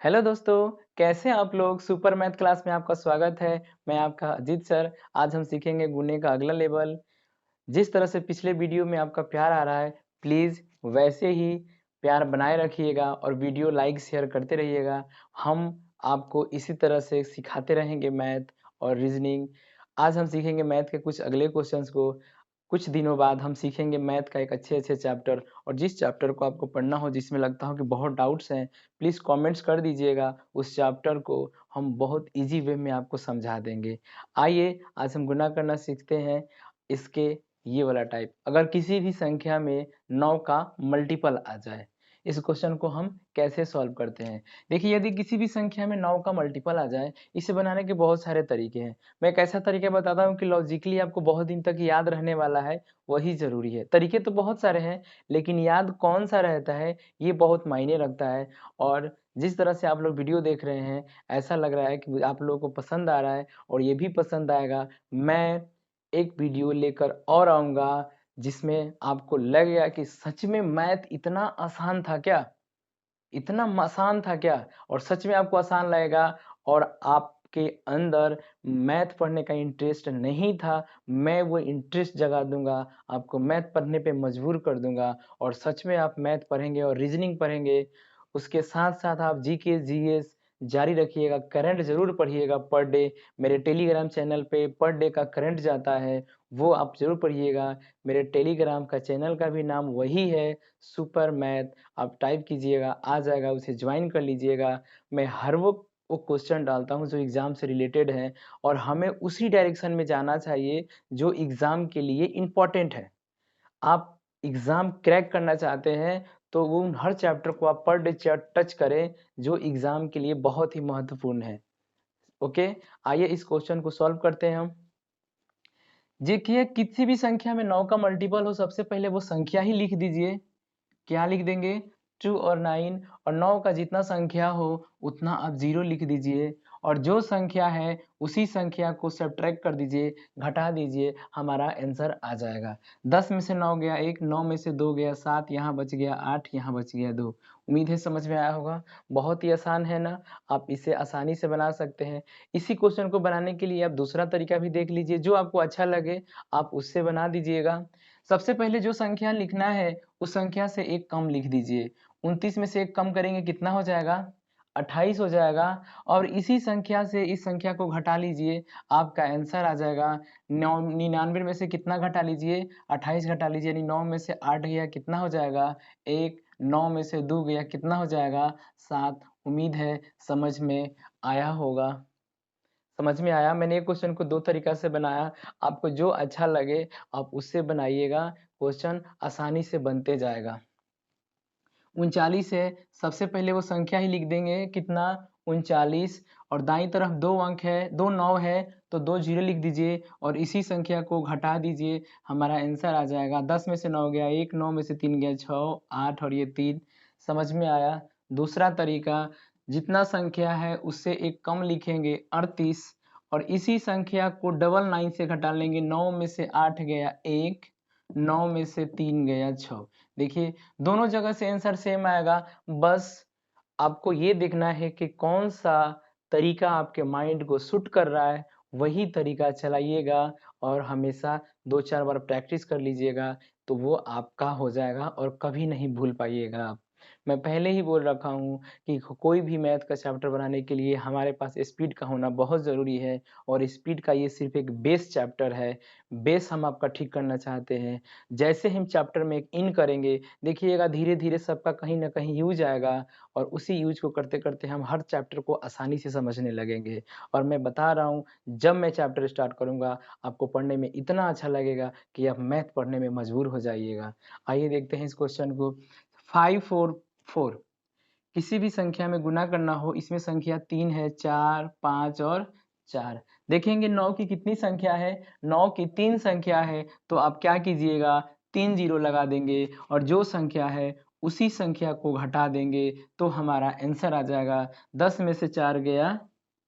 Hello दोस्तों, कैसे हैं आप लोग? सुपर मैथ क्लास में आपका स्वागत है। मैं आपका अजीत सर। आज हम सीखेंगे गुणे का अगला लेवल। जिस तरह से पिछले वीडियो में आपका प्यार आ रहा है, प्लीज़ वैसे ही प्यार बनाए रखिएगा और वीडियो लाइक शेयर करते रहिएगा। हम आपको इसी तरह से सिखाते रहेंगे मैथ और रीजनिंग। आज हम सीखेंगे मैथ के कुछ अगले क्वेश्चंस को। कुछ दिनों बाद हम सीखेंगे मैथ का एक अच्छे चैप्टर, और जिस चैप्टर को आपको पढ़ना हो, जिसमें लगता हो कि बहुत डाउट्स हैं, प्लीज़ कमेंट्स कर दीजिएगा। उस चैप्टर को हम बहुत इजी वे में आपको समझा देंगे। आइए आज हम गुणा करना सीखते हैं। इसके ये वाला टाइप, अगर किसी भी संख्या में 9 का मल्टीपल आ जाए, इस क्वेश्चन को हम कैसे सॉल्व करते हैं। देखिए, यदि किसी भी संख्या में 9 का मल्टीपल आ जाए, इसे बनाने के बहुत सारे तरीके हैं। मैं एक ऐसा तरीका बताता हूँ कि लॉजिकली आपको बहुत दिन तक याद रहने वाला है, वही ज़रूरी है। तरीके तो बहुत सारे हैं, लेकिन याद कौन सा रहता है, ये बहुत मायने रखता है। और जिस तरह से आप लोग वीडियो देख रहे हैं, ऐसा लग रहा है कि आप लोगों को पसंद आ रहा है, और ये भी पसंद आएगा। मैं एक वीडियो लेकर और आऊँगा, जिसमें आपको लगेगा कि सच में मैथ इतना आसान था क्या? इतना आसान था क्या? और सच में आपको आसान लगेगा, और आपके अंदर मैथ पढ़ने का इंटरेस्ट नहीं था, मैं वो इंटरेस्ट जगा दूंगा, आपको मैथ पढ़ने पे मजबूर कर दूंगा, और सच में आप मैथ पढ़ेंगे और रीजनिंग पढ़ेंगे। उसके साथ साथ आप जीके जीएस जारी रखिएगा, करंट जरूर पढ़िएगा पर डे। मेरे टेलीग्राम चैनल पे पर डे का करंट जाता है, वो आप जरूर पढ़िएगा। मेरे टेलीग्राम का चैनल का भी नाम वही है, सुपर मैथ। आप टाइप कीजिएगा, आ जाएगा, उसे ज्वाइन कर लीजिएगा। मैं हर वो क्वेश्चन डालता हूँ जो एग्ज़ाम से रिलेटेड है, और हमें उसी डायरेक्शन में जाना चाहिए जो एग्ज़ाम के लिए इम्पोर्टेंट है। आप एग्ज़ाम क्रैक करना चाहते हैं, तो वो उन हर चैप्टर को आप पर डे टच करें जो एग्ज़ाम के लिए बहुत ही महत्वपूर्ण है। ओके, आइए इस क्वेश्चन को सॉल्व करते हैं हम। देखिए, किसी भी संख्या में 9 का मल्टीपल हो, सबसे पहले वो संख्या ही लिख दीजिए। क्या लिख देंगे? 2 और 9, और 9 का जितना संख्या हो उतना आप 0 लिख दीजिए, और जो संख्या है उसी संख्या को सब्ट्रैक्ट कर दीजिए, घटा दीजिए, हमारा आंसर आ जाएगा। 10 में से 9 गया 1, 9 में से 2 गया 7, यहाँ बच गया 8, यहाँ बच गया 2। उम्मीद है समझ में आया होगा। बहुत ही आसान है ना, आप इसे आसानी से बना सकते हैं। इसी क्वेश्चन को बनाने के लिए आप दूसरा तरीका भी देख लीजिए, जो आपको अच्छा लगे आप उससे बना दीजिएगा। सबसे पहले जो संख्या लिखना है, उस संख्या से एक कम लिख दीजिए। 29 में से एक कम करेंगे, कितना हो जाएगा? 28 हो जाएगा। और इसी संख्या से इस संख्या को घटा लीजिए, आपका आंसर आ जाएगा। 99 में से कितना घटा लीजिए? 28 घटा लीजिए, यानी 9 में से 8 गया, कितना हो जाएगा? 1। 9 में से 2 गया, कितना हो जाएगा? 7। उम्मीद है समझ में आया होगा। समझ में आया? मैंने क्वेश्चन को दो तरीका से बनाया, आपको जो अच्छा लगे आप उससे बनाइएगा, क्वेश्चन आसानी से बनते जाएगा। 39 है, सबसे पहले वो संख्या ही लिख देंगे, कितना? 39। और दाईं तरफ 2 अंक है, 2 9 है, तो 2 जीरो लिख दीजिए, और इसी संख्या को घटा दीजिए, हमारा आंसर आ जाएगा। 10 में से 9 गया 1, 9 में से 3 गया 6, 8 और ये 3। समझ में आया? दूसरा तरीका, जितना संख्या है उससे एक कम लिखेंगे, 38, और इसी संख्या को डबल 9 से घटा लेंगे। 9 में से 8 गया 1, 9 में से 3 गया 6। देखिए, दोनों जगह से आंसर सेम आएगा, बस आपको ये देखना है कि कौन सा तरीका आपके माइंड को सूट कर रहा है, वही तरीका चलाइएगा, और हमेशा 2-4 बार प्रैक्टिस कर लीजिएगा, तो वो आपका हो जाएगा और कभी नहीं भूल पाइएगा आप। मैं पहले ही बोल रखा हूँ कि कोई भी मैथ का चैप्टर बनाने के लिए हमारे पास स्पीड का होना बहुत ज़रूरी है, और स्पीड का ये सिर्फ एक बेस चैप्टर है। बेस हम आपका ठीक करना चाहते हैं। जैसे हम चैप्टर में एक इन करेंगे, देखिएगा धीरे-धीरे सबका कहीं न कहीं यूज़ आएगा, और उसी यूज़ को करते-करते हम हर चैप्टर को आसानी से समझने लगेंगे। और मैं बता रहा हूँ, जब मैं चैप्टर स्टार्ट करूँगा, आपको पढ़ने में इतना अच्छा लगेगा कि आप मैथ पढ़ने में मजबूर हो जाइएगा। आइए देखते हैं इस क्वेश्चन को। 5 4 4, किसी भी संख्या में गुना करना हो, इसमें संख्या 3 है, 4, 5 और 4। देखेंगे 9 की कितनी संख्या है? 9 की 3 संख्या है, तो आप क्या कीजिएगा? 3 जीरो लगा देंगे, और जो संख्या है उसी संख्या को घटा देंगे, तो हमारा आंसर आ जाएगा। 10 में से 4 गया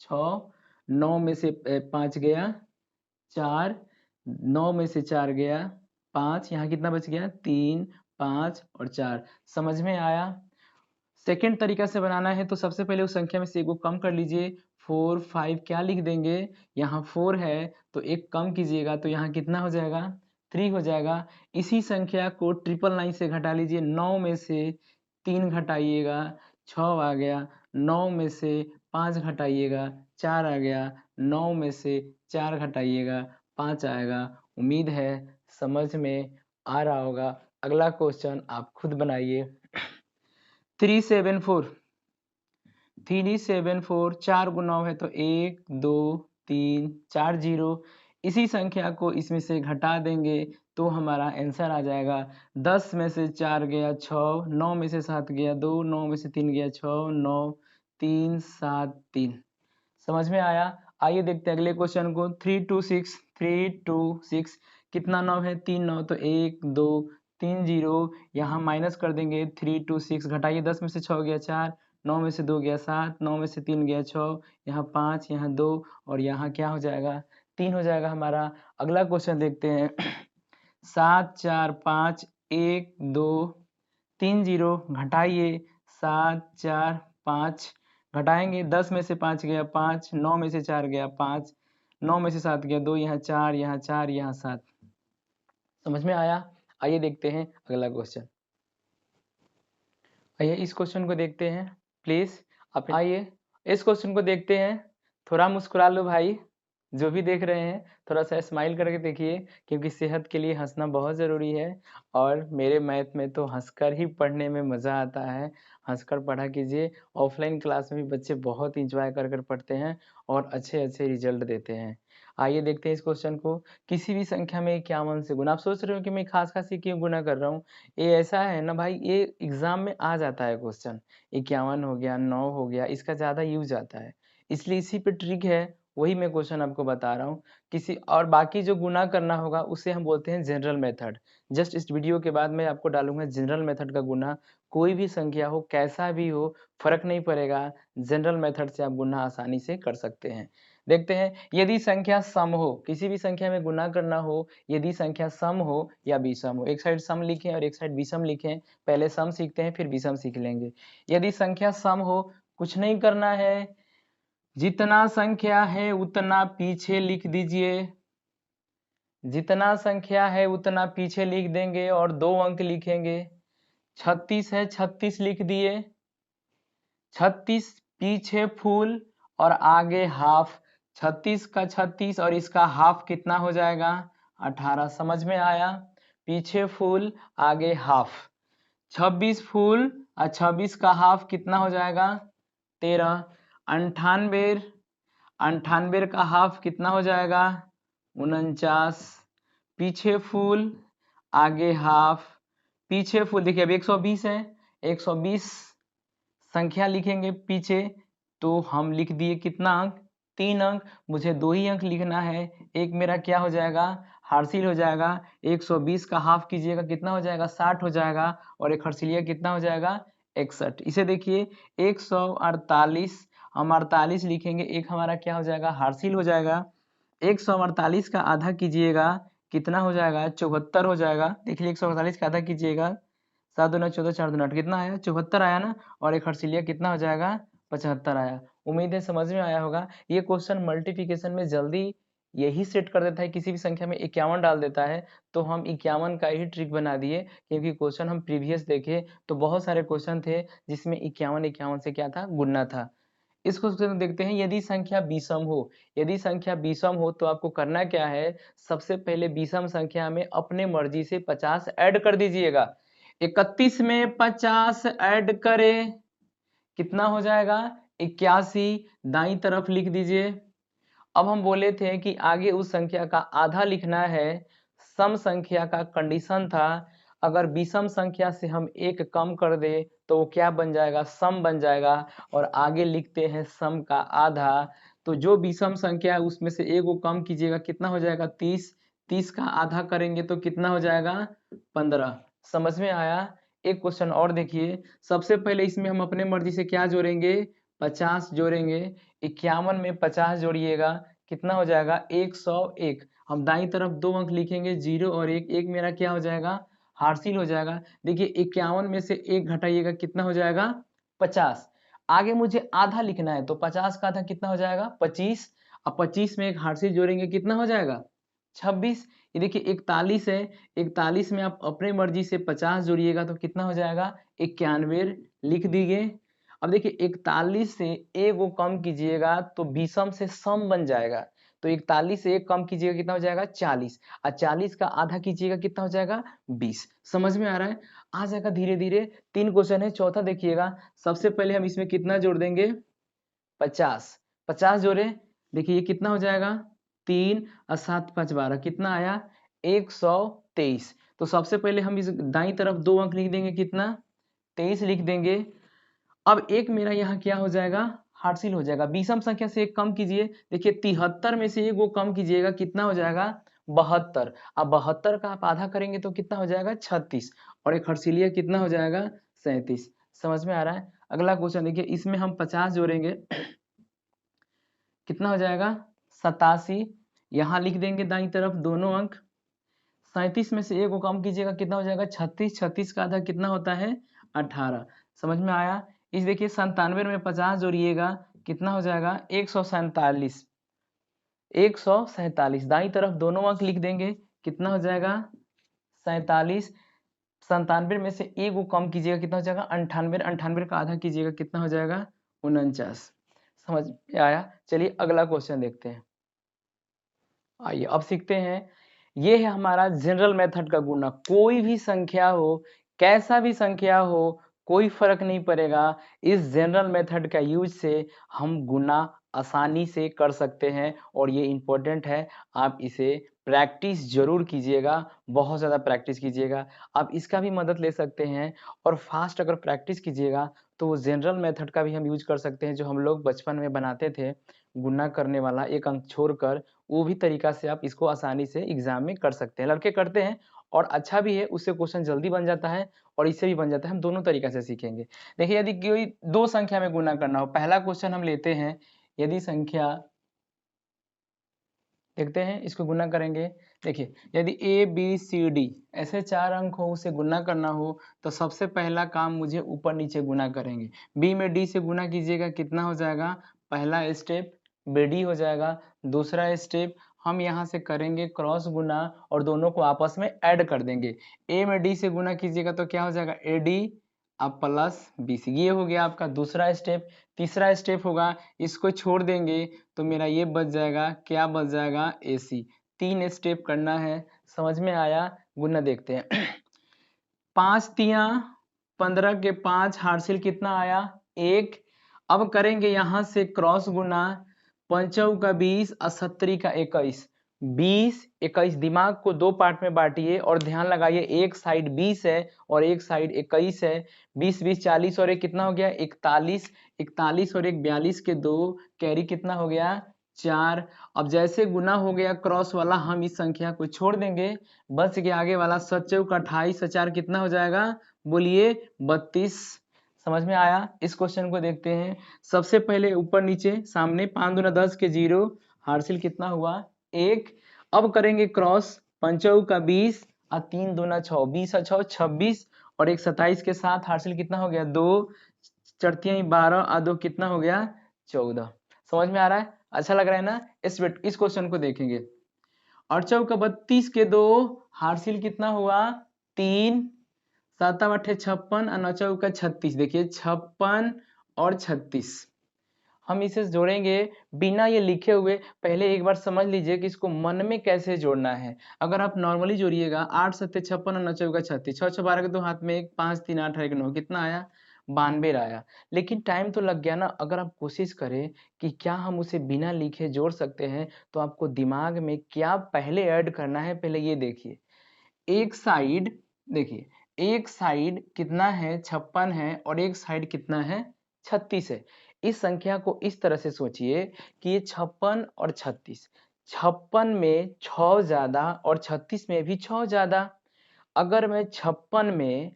6, 9 में से 5 गया 4, 9 में से 4 गया 5, यहाँ कितना बच गया? 3, 5 और 4। समझ में आया? सेकेंड तरीका से बनाना है तो सबसे पहले उस संख्या में से एक को कम कर लीजिए। 4 5 क्या लिख देंगे, यहाँ 4 है तो एक कम कीजिएगा तो यहाँ कितना हो जाएगा, 3 हो जाएगा। इसी संख्या को 999 से घटा लीजिए। 9 में से 3 घटाइएगा 6 आ गया। 9 में से 5 घटाइएगा 4 आ गया। 9 में से 4 घटाइएगा 5 आएगा। उम्मीद है समझ में आ रहा होगा। अगला क्वेश्चन आप खुद बनाइए। 374 4 × 9 है तो 1 2 3 4 जीरो। इसी संख्या को इसमें से घटा देंगे तो हमारा आंसर आ जाएगा। 10 में से 4 गया 6, 9 में से 7 गया 2, 9 में से 3 गया 6, 9 3 7 3। समझ में आया? आइए देखते हैं अगले क्वेश्चन को। 326 कितना 9 है, 3 9 तो 1 2 3 जीरो। यहाँ माइनस कर देंगे। 326 घटाइए, 10 में से 6 गया 4, 9 में से 2 गया 7, 9 में से 3 गया 6, यहाँ 5, यहाँ 2 और यहाँ क्या हो जाएगा, 3 हो जाएगा हमारा। अगला क्वेश्चन देखते हैं। 7 4 5 1 2 3 जीरो घटाइए। 7 4 5 घटाएंगे, 10 में से 5 गया 5, 9 में से 4 गया 5, 9 में से 7 गया 2, यहाँ 4, यहाँ 4, यहाँ 7। समझ में आया? आइए देखते हैं अगला क्वेश्चन। आइए इस क्वेश्चन को देखते हैं प्लीज। आप आइए इस क्वेश्चन को देखते हैं। थोड़ा मुस्कुरा लो भाई, जो भी देख रहे हैं थोड़ा सा स्माइल करके देखिए, क्योंकि सेहत के लिए हंसना बहुत ज़रूरी है। और मेरे मैथ में तो हंसकर ही पढ़ने में मज़ा आता है। हंसकर पढ़ा कीजिए। ऑफलाइन क्लास में भी बच्चे बहुत इंजॉय कर कर पढ़ते हैं और अच्छे अच्छे रिजल्ट देते हैं। आइए देखते हैं इस क्वेश्चन को। किसी भी संख्या में 51 से गुना। आप सोच रहे हो कि मैं खास खास ही क्यों गुना कर रहा हूँ। ये ऐसा है ना भाई, ये एग्जाम में आ जाता है क्वेश्चन। 51 हो गया, 9 हो गया, इसका ज़्यादा यूज आता है, इसलिए इसी पे ट्रिक है, वही मैं क्वेश्चन आपको बता रहा हूँ। किसी और बाकी जो गुना करना होगा उसे हम बोलते हैं जनरल मेथड। जस्ट इस वीडियो के बाद मैं आपको डालूंगा जनरल मेथड का गुना। कोई भी संख्या हो, कैसा भी हो, फर्क नहीं पड़ेगा, जनरल मेथड से आप गुना आसानी से कर सकते हैं। देखते हैं, यदि संख्या सम हो, किसी भी संख्या में गुना करना हो, यदि संख्या सम हो या विषम हो। एक साइड सम लिखें और एक साइड विषम लिखें। पहले सम सीखते हैं फिर विषम सीख लेंगे। यदि संख्या सम हो, कुछ नहीं करना है, जितना संख्या है उतना पीछे लिख दीजिए। जितना संख्या है उतना पीछे लिख देंगे और 2 अंक लिखेंगे। 36 है, 36 लिख दिए। 36 पीछे फुल और आगे हाफ। 36 का 36 और इसका हाफ कितना हो जाएगा, 18। समझ में आया? पीछे फुल आगे हाफ। 26 फुल और 26 का हाफ कितना हो जाएगा, 13। 98 का हाफ कितना हो जाएगा, 49। पीछे फुल आगे हाफ। पीछे फुल देखिए अब 120 है, 120 संख्या लिखेंगे पीछे तो हम लिख दिए कितना अंक, 3 अंक। मुझे 2 ही अंक लिखना है। एक मेरा क्या हो जाएगा, हासिल हो जाएगा। 120 का हाफ कीजिएगा कितना हो जाएगा, 60 हो जाएगा। और एक हर्षिलिया कितना हो जाएगा, 61। इसे देखिए 148 हम 48 लिखेंगे। एक हमारा क्या हो जाएगा, हासिल हो जाएगा। 148 का आधा कीजिएगा कितना हो जाएगा, 74 हो जाएगा। देखिए 148 का आधा कीजिएगा, 7 दूना 14 4 दूना 8 कितना आया, 74 आया ना। और एक हर्षिलिया कितना हो जाएगा, 75 आया। उम्मीद है समझ में आया होगा। ये क्वेश्चन मल्टीप्लिकेशन में जल्दी यही सेट कर देता है, किसी भी संख्या में 51 डाल देता है तो हम 51 का ही ट्रिक बना दिए। क्योंकि क्वेश्चन हम प्रीवियस देखे तो बहुत सारे क्वेश्चन थे जिसमें 51 से क्या था, गुणना था। इस क्वेश्चन देखते हैं, यदि संख्या विषम हो। यदि संख्या विषम हो तो आपको करना क्या है, सबसे पहले विषम संख्या में अपने मर्जी से 50 ऐड कर दीजिएगा। 31 में 50 ऐड करें कितना हो जाएगा, 81। दाईं तरफ लिख दीजिए। अब हम बोले थे कि आगे उस संख्या का आधा लिखना है। सम संख्या का कंडीशन था, अगर विषम संख्या से हम एक कम कर दे तो वो क्या बन जाएगा, सम बन जाएगा। और आगे लिखते हैं सम का आधा। तो जो विषम संख्या है उसमें से एक को कम कीजिएगा कितना हो जाएगा, 30। 30 का आधा करेंगे तो कितना हो जाएगा, 15। समझ में आया? एक क्वेश्चन और देखिए। सबसे पहले इसमें हम अपने मर्जी से क्या जोड़ेंगे, 50 जोड़ेंगे। 51 में 50 जोड़िएगा कितना हो जाएगा, 101। हम दाईं तरफ 2 अंक लिखेंगे, 0 और 1। एक मेरा क्या हो जाएगा, हासिल हो जाएगा। देखिए 51 में से 1 घटाइएगा कितना हो जाएगा, 50। आगे मुझे आधा लिखना है तो 50 का आधा कितना हो जाएगा 25। अब 25 में एक हार्सिल जोड़ेंगे कितना हो जाएगा 26। ये देखिए 41 है, 41 में आप अपने मर्जी से 50 जोड़िएगा तो कितना हो जाएगा 91 लिख दीजिए। अब देखिए 41 से एक को कम कीजिएगा तो विषम से सम बन जाएगा, तो 41 से एक कम कीजिएगा कितना हो जाएगा 40, और 40 का आधा कीजिएगा कितना हो जाएगा 20। समझ में आ रहा है? आ जाएगा धीरे धीरे। 3 क्वेश्चन है, चौथा देखिएगा। सबसे पहले हम इसमें कितना जोड़ देंगे 50, 50 जोड़े, देखिए ये कितना हो जाएगा 3 और 7 5 12 कितना आया 123। तो सबसे पहले हम इस दाईं तरफ 2 अंक लिख देंगे कितना 23 लिख देंगे। अब एक मेरा यहाँ क्या हो जाएगा हासिल हो जाएगा, विषम संख्या से एक कम कीजिए, देखिए 73 में से एक वो कम कीजिएगा कितना हो जाएगा 72। अब 72 का आप आधा करेंगे तो कितना हो जाएगा 36, और एक हर्षिलीय कितना हो जाएगा 37। समझ में आ रहा है? अगला क्वेश्चन देखिए, इसमें हम 50 जोड़ेंगे कितना हो जाएगा 87, यहाँ लिख देंगे दाईं तरफ दोनों अंक। 37 में से एक को कम कीजिएगा कितना हो जाएगा 36, 36 का आधा कितना होता है 18। समझ में आया? इस देखिए 97 में 50 जोड़िएगा कितना हो जाएगा 147, 147 दाईं तरफ दोनों अंक लिख देंगे कितना हो जाएगा 47। 97 में से एक को कम कीजिएगा कितना हो जाएगा 98, 98 का आधा कीजिएगा कितना हो जाएगा 49। समझ में आया? चलिए अगला क्वेश्चन देखते हैं। आइए अब सीखते हैं। ये है हमारा जनरल मेथड का गुना। कोई भी संख्या हो, कैसा भी संख्या हो, कोई फर्क नहीं पड़ेगा, इस जनरल मेथड का यूज से हम गुना आसानी से कर सकते हैं। और ये इम्पोर्टेंट है, आप इसे प्रैक्टिस जरूर कीजिएगा, बहुत ज़्यादा प्रैक्टिस कीजिएगा। आप इसका भी मदद ले सकते हैं, और फास्ट अगर प्रैक्टिस कीजिएगा तो वो जनरल मेथड का भी हम यूज कर सकते हैं जो हम लोग बचपन में बनाते थे, गुना करने वाला एक अंक छोड़कर। वो भी तरीका से आप इसको आसानी से एग्जाम में कर सकते हैं, लड़के करते हैं और अच्छा भी है, उससे क्वेश्चन जल्दी बन जाता है और इससे भी बन जाता है। हम दोनों तरीका से सीखेंगे। देखिए यदि कोई दो संख्या में गुना करना हो, पहला क्वेश्चन हम लेते हैं, यदि संख्या देखते हैं इसको गुना करेंगे। देखिए यदि ए बी सी डी ऐसे 4 अंक हो, उसे गुना करना हो तो सबसे पहला काम मुझे ऊपर नीचे गुना करेंगे। बी में डी से गुना कीजिएगा कितना हो जाएगा, पहला स्टेप बी डी हो जाएगा। दूसरा स्टेप हम यहाँ से करेंगे क्रॉस गुना और दोनों को आपस में ऐड कर देंगे। ए में डी से गुना कीजिएगा तो क्या हो जाएगा ए डी अब प्लस बी सी, ये हो गया आपका दूसरा स्टेप। तीसरा स्टेप होगा, इसको छोड़ देंगे तो मेरा ये बच जाएगा, क्या बच जाएगा ए सी। 3 स्टेप करना है। समझ में आया? गुना देखते हैं। 5 तिया 15 के 5 हासिल कितना आया 1। अब करेंगे यहाँ से क्रॉस गुना, 5 का 20 और 70 का 21, 20 21। दिमाग को दो पार्ट में बांटिए और ध्यान लगाइए, एक साइड 20 है और एक साइड 21 है। 20 20 40 और एक कितना हो गया 41, 41 और एक 42 के दो कैरी कितना हो गया 4। अब जैसे गुना हो गया क्रॉस वाला, हम इस संख्या को छोड़ देंगे, बच गया आगे वाला। 7 चौक 28 4 कितना हो जाएगा बोलिए 32। समझ में आया? इस क्वेश्चन को देखते हैं। सबसे पहले ऊपर नीचे सामने 5 दूना 10 के 0, हासिल कितना हुआ 1। अब करेंगे क्रॉस, 5 का 20 और 3 दूना 6, 20 और 6 26 और एक 27 के साथ हासिल कितना हो गया 2, चढ़ती 12 और 2 कितना हो गया 14। समझ में आ रहा है? अच्छा लग रहा है ना? इस क्वेश्चन को देखेंगे। 8 का 32 के 2 हासिल कितना हुआ 3, 7 8 56 और 9 का 36, देखिए 56 और 36। हम इसे जोड़ेंगे बिना ये लिखे हुए। पहले एक बार समझ लीजिए कि इसको मन में कैसे जोड़ना है। अगर आप नॉर्मली जोड़िएगा 8 7 56 और 9 का 36, 6 6 12 के दो हाथ में 1, 5 3 8 1 9 कितना आया 92 आया। लेकिन टाइम तो लग गया ना। अगर आप कोशिश करें कि क्या हम उसे बिना लिखे जोड़ सकते हैं, तो आपको दिमाग में क्या पहले ऐड करना है पहले ये देखिए। एक साइड देखिए, एक साइड कितना है 56 है और एक साइड कितना है 36 है। इस संख्या को इस तरह से सोचिए कि ये 56 और 36, 56 में 6 ज्यादा और 36 में भी 6 ज्यादा। अगर मैं 56 में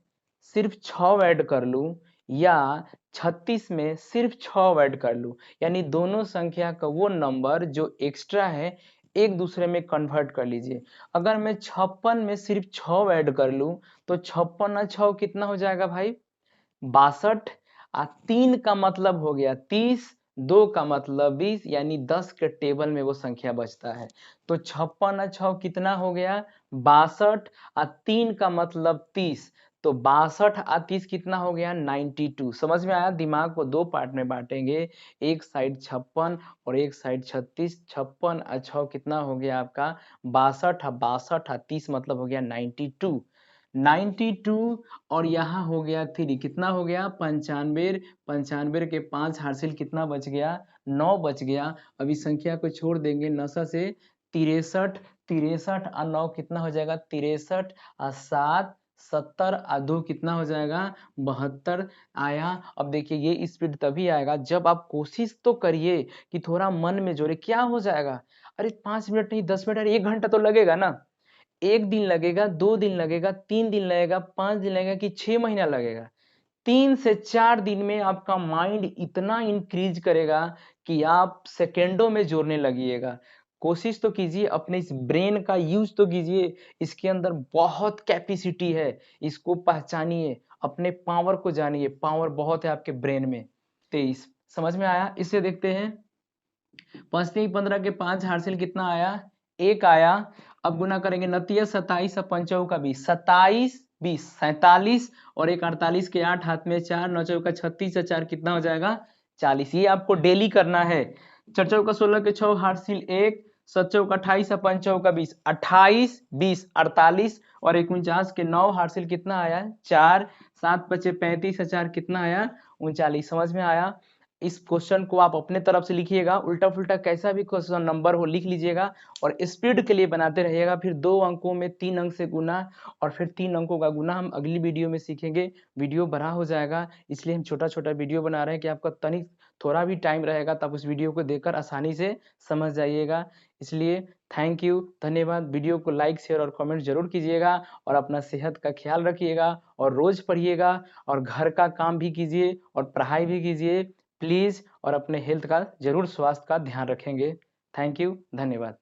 सिर्फ 6 ऐड कर लूं या 36 में सिर्फ 6 ऐड कर लूं, यानी दोनों संख्या का वो नंबर जो एक्स्ट्रा है एक दूसरे में कन्वर्ट कर लीजिए। अगर मैं 56 में सिर्फ 6 ऐड कर लूं तो 56 और 6 कितना हो जाएगा भाई 62, 3 का मतलब हो गया 30, 2 का मतलब 20, यानी 10 के टेबल में वो संख्या बचता है। तो 56 और 6 कितना हो गया 62, और 3 का मतलब 30, तो 62 और 30 कितना हो गया 92। समझ में आया? दिमाग को दो पार्ट में बांटेंगे, एक साइड 56 और एक साइड 36। 56 और 6 कितना हो गया आपका 62, 62 और 30 मतलब हो गया 92। 92 और यहाँ हो गया 3, कितना हो गया 95। 95 के 5 हासिल कितना बच गया 9 बच गया। अब इस संख्या को छोड़ देंगे 9 से 63, 63 और 9 कितना हो जाएगा 63 और 7 70 और 2 कितना हो जाएगा 72 आया। अब देखिए ये स्पीड तभी आएगा जब आप कोशिश तो करिए कि थोड़ा मन में जोड़े, क्या हो जाएगा, अरे 5 मिनट नहीं 10 मिनट, अरे 1 घंटा तो लगेगा ना। 1 दिन लगेगा, 2 दिन लगेगा, 3 दिन लगेगा, 5 दिन लगेगा कि 6 महीना लगेगा। 3 से 4 दिन में आपका माइंड इतना इंक्रीज करेगा कि आप सेकेंडों में जोड़ने लगिएगा। कोशिश तो कीजिए, अपने इस ब्रेन का यूज तो कीजिए, इसके अंदर बहुत कैपेसिटी है, इसको पहचानिए, अपने पावर को जानिए, पावर बहुत है आपके ब्रेन में। 23 समझ में आया? इससे देखते हैं 15 के 5 हासिल कितना आया 1 आया। अब गुना करेंगे 29 27 और 5 का 20, 27 20 47 और 1 48 के 8 हाथ में 4 9 का 36 और 4 कितना हो जाएगा 40। ये आपको डेली करना है। 4 का 16 के 6 हासिल 1, 7 का 28 और 5 का 20, 28 20 48 और 49 के 9 हासिल कितना आया 4, 7 बचे 35 और 4 कितना आया 39। समझ में आया? इस क्वेश्चन को आप अपने तरफ से लिखिएगा, उल्टा फुल्टा कैसा भी क्वेश्चन नंबर हो लिख लीजिएगा और स्पीड के लिए बनाते रहिएगा। फिर 2 अंकों में 3 अंक से गुना और फिर 3 अंकों का गुना हम अगली वीडियो में सीखेंगे। वीडियो बड़ा हो जाएगा, इसलिए हम छोटा छोटा वीडियो बना रहे हैं कि आपका तनिक थोड़ा भी टाइम रहेगा तब उस वीडियो को देखकर आसानी से समझ जाइएगा। इसलिए थैंक यू, धन्यवाद। वीडियो को लाइक शेयर और कमेंट जरूर कीजिएगा और अपना सेहत का ख्याल रखिएगा और रोज पढ़िएगा और घर का काम भी कीजिए और पढ़ाई भी कीजिए प्लीज, और अपने हेल्थ का जरूर स्वास्थ्य का ध्यान रखेंगे। थैंक यू, धन्यवाद।